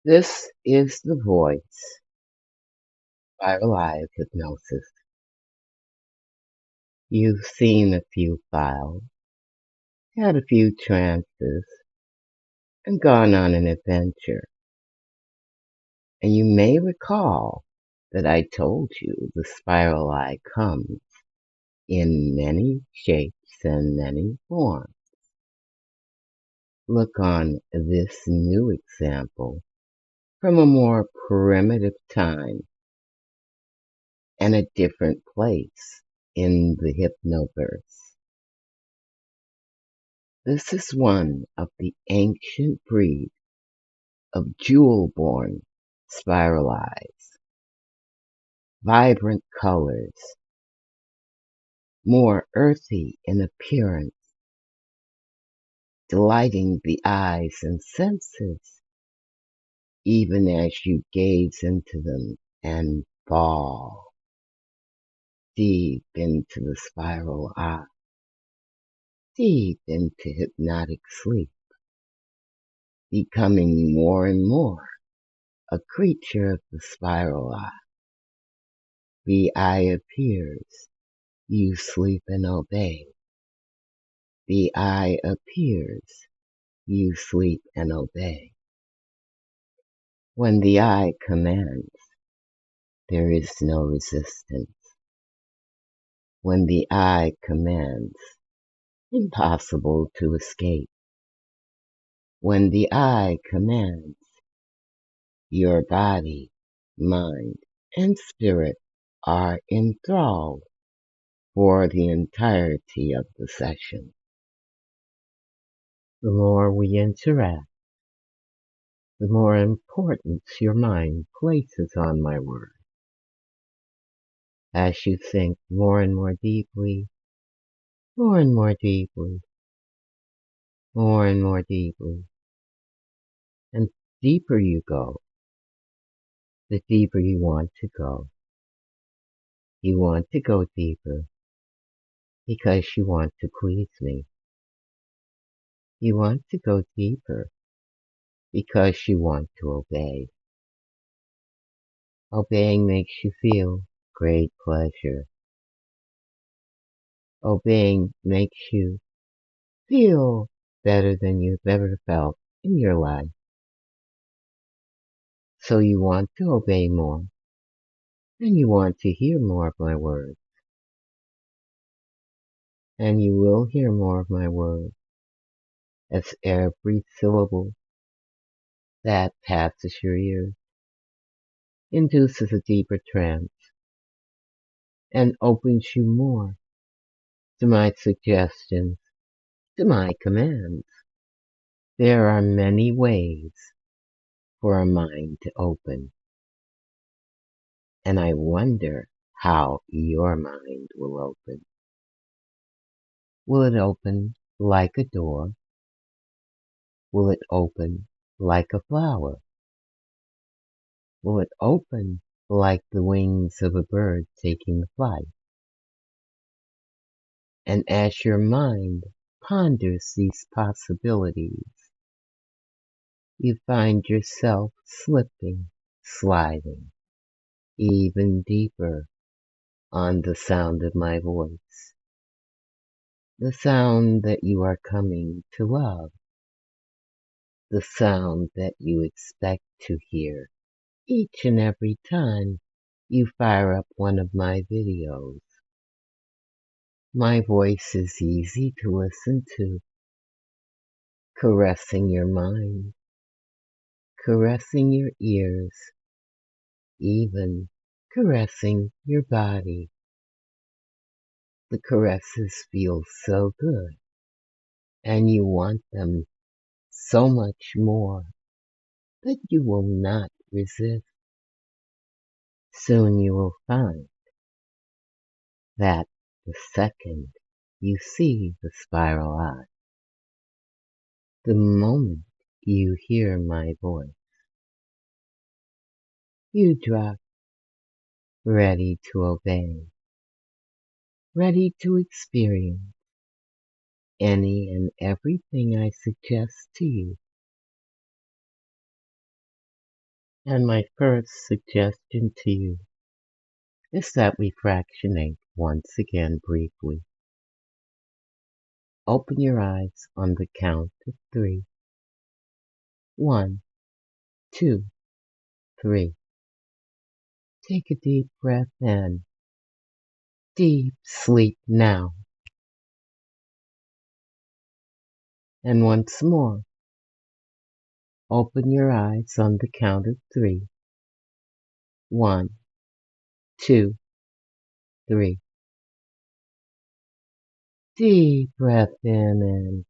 This is the voice, Spiral Eye of Hypnosis. You've seen a few files, had a few trances, and gone on an adventure. And you may recall that I told you the Spiral Eye comes in many shapes and many forms. Look on this new example from a more primitive time and a different place in the hypnoverse. This is one of the ancient breed of jewel-born spiral eyes, vibrant colors, more earthy in appearance, delighting the eyes and senses, even as you gaze into them and fall deep into the spiral eye, deep into hypnotic sleep, becoming more and more a creature of the spiral eye. The eye appears, you sleep and obey. The eye appears, you sleep and obey. When the eye commands, there is no resistance. When the eye commands, impossible to escape. When the eye commands, your body, mind, and spirit are enthralled for the entirety of the session. The more we interact, the more importance your mind places on my word. As you think more and more deeply, more and more deeply, more and more deeply, and deeper you go, the deeper you want to go. You want to go deeper because you want to please me. You want to go deeper because you want to obey. Obeying makes you feel great pleasure. Obeying makes you feel better than you've ever felt in your life. So you want to obey more, and you want to hear more of my words. And you will hear more of my words as every syllable that passes your ears induces a deeper trance and opens you more to my suggestions, to my commands. There are many ways for a mind to open, and I wonder how your mind will open. Will it open like a door? Will it open like a flower? Will it open like the wings of a bird taking flight? And as your mind ponders these possibilities, you find yourself slipping, sliding, even deeper on the sound of my voice. The sound that you are coming to love. The sound that you expect to hear each and every time you fire up one of my videos. My voice is easy to listen to, caressing your mind, caressing your ears, even caressing your body. The caresses feel so good, and you want them so much more that you will not resist. Soon you will find that the second you see the spiral eye, the moment you hear my voice, you drop ready to obey, ready to experience any and everything I suggest to you. And my first suggestion to you is that we fractionate once again briefly. Open your eyes on the count of 3. 1, 2, 3. Take a deep breath in. Deep sleep now. And once more, open your eyes on the count of 3. 1, 2, 3. Deep breath in and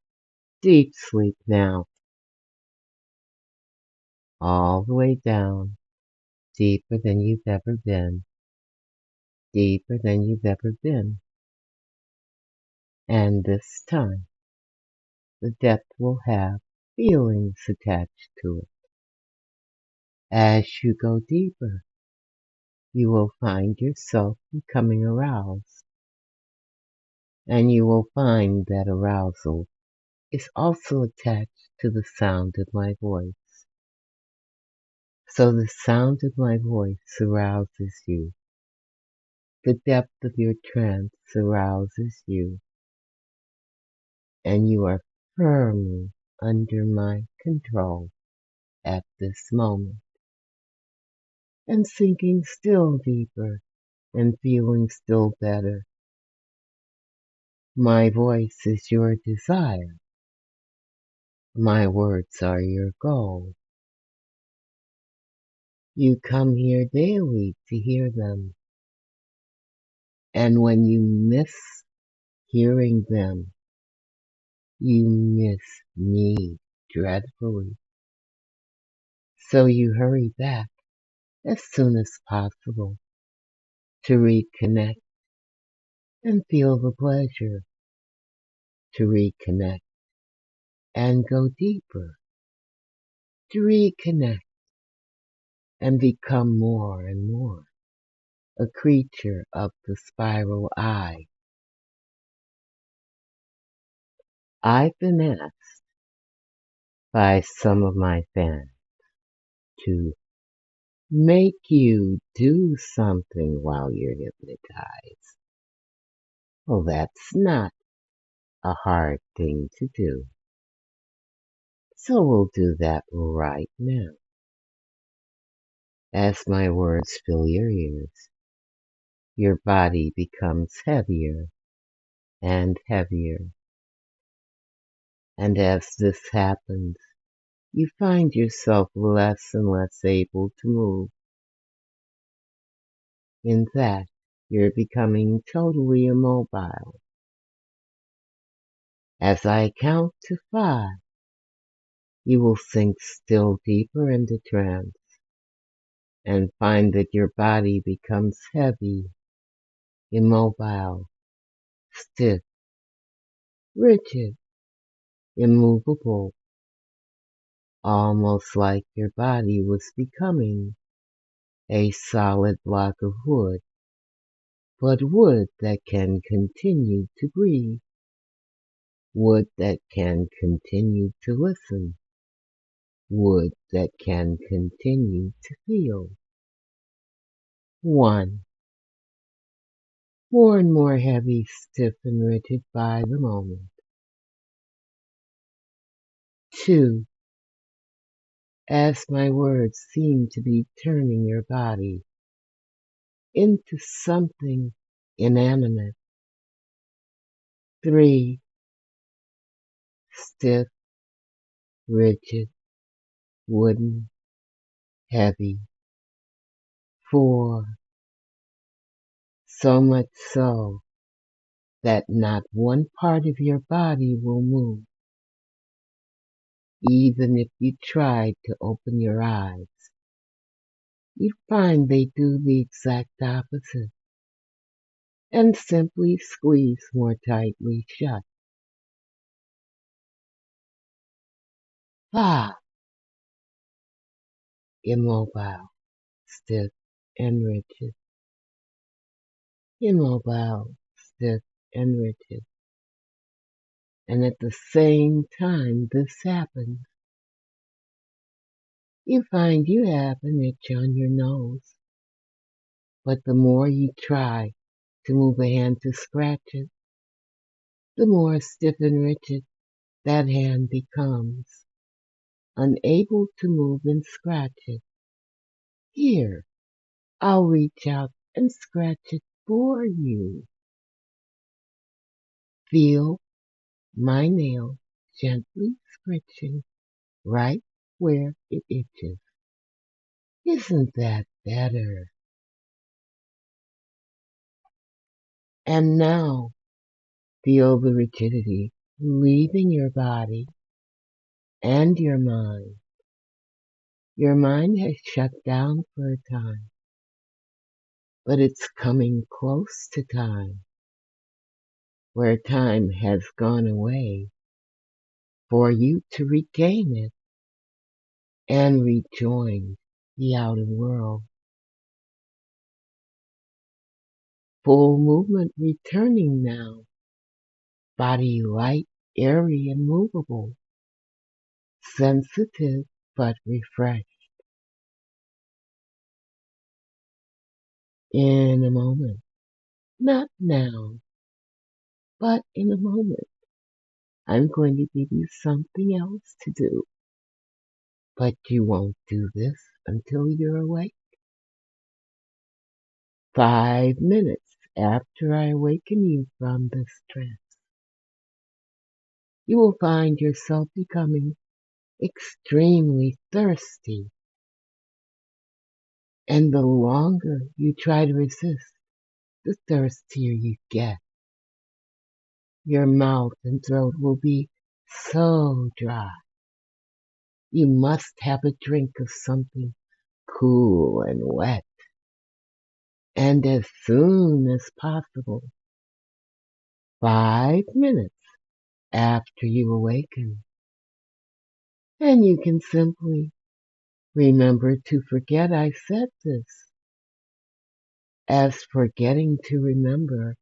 deep sleep now. All the way down, deeper than you've ever been. Deeper than you've ever been. And this time, the depth will have feelings attached to it. As you go deeper, you will find yourself becoming aroused. And you will find that arousal is also attached to the sound of my voice. So the sound of my voice arouses you. The depth of your trance arouses you. And you are firmly under my control at this moment. And sinking still deeper and feeling still better. My voice is your desire. My words are your goal. You come here daily to hear them. And when you miss hearing them, you miss me dreadfully. So you hurry back as soon as possible to reconnect and feel the pleasure, to reconnect and go deeper, to reconnect and become more and more a creature of the spiral eye. I've been asked by some of my fans to make you do something while you're hypnotized. Well, that's not a hard thing to do. So we'll do that right now. As my words fill your ears, your body becomes heavier and heavier. And as this happens, you find yourself less and less able to move. In fact, you're becoming totally immobile. As I count to 5, you will sink still deeper into trance and find that your body becomes heavy, immobile, stiff, rigid, immovable, almost like your body was becoming a solid block of wood, but wood that can continue to breathe, wood that can continue to listen, wood that can continue to feel. 1. More and more heavy, stiff, and rigid by the moment. 2. As my words seem to be turning your body into something inanimate. 3. Stiff, rigid, wooden, heavy. 4. So much so that not one part of your body will move, even if you tried to open your eyes. You find they do the exact opposite and simply squeeze more tightly shut. 5. Immobile, stiff, and rigid. Immobile, stiff, and rigid. And at the same time this happens, You find you have an itch on your nose, but the more you try to move a hand to scratch it, the more stiff and rigid that hand becomes, unable to move and scratch it. Here, I'll reach out and scratch it for you. Feel my nail gently scratching right where it itches. Isn't that better? And now, feel the rigidity leaving your body and your mind. Your mind has shut down for a time, but it's coming close to time, where time has gone away, for you to regain it and rejoin the outer world. Full movement returning now, body light, airy and movable, sensitive but refreshed. In a moment, not now, but in a moment, I'm going to give you something else to do. But you won't do this until you're awake. 5 minutes after I awaken you from this trance, you will find yourself becoming extremely thirsty. And the longer you try to resist, the thirstier you get. Your mouth and throat will be so dry. You must have a drink of something cool and wet. And as soon as possible, 5 minutes after you awaken. And you can simply remember to forget I said this, as forgetting to remember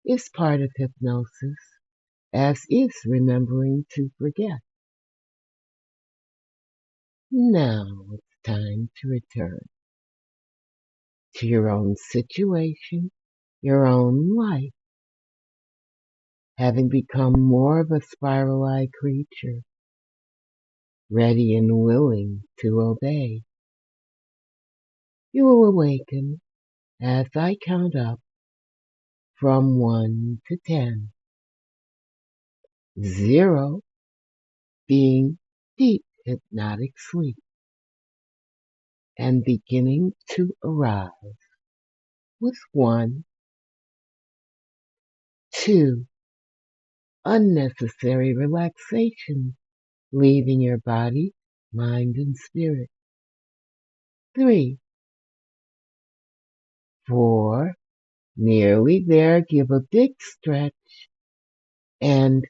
is part of hypnosis, as is remembering to forget. Now it's time to return to your own situation, your own life, having become more of a spiral-eyed creature, ready and willing to obey. You will awaken as I count up from 1 to 10. 0 being deep hypnotic sleep and beginning to arrive, with 1, 2, unnecessary relaxation leaving your body, mind, and spirit. 3, 4, nearly there, give a big stretch. And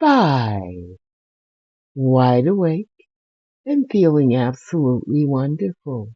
5, wide awake and feeling absolutely wonderful.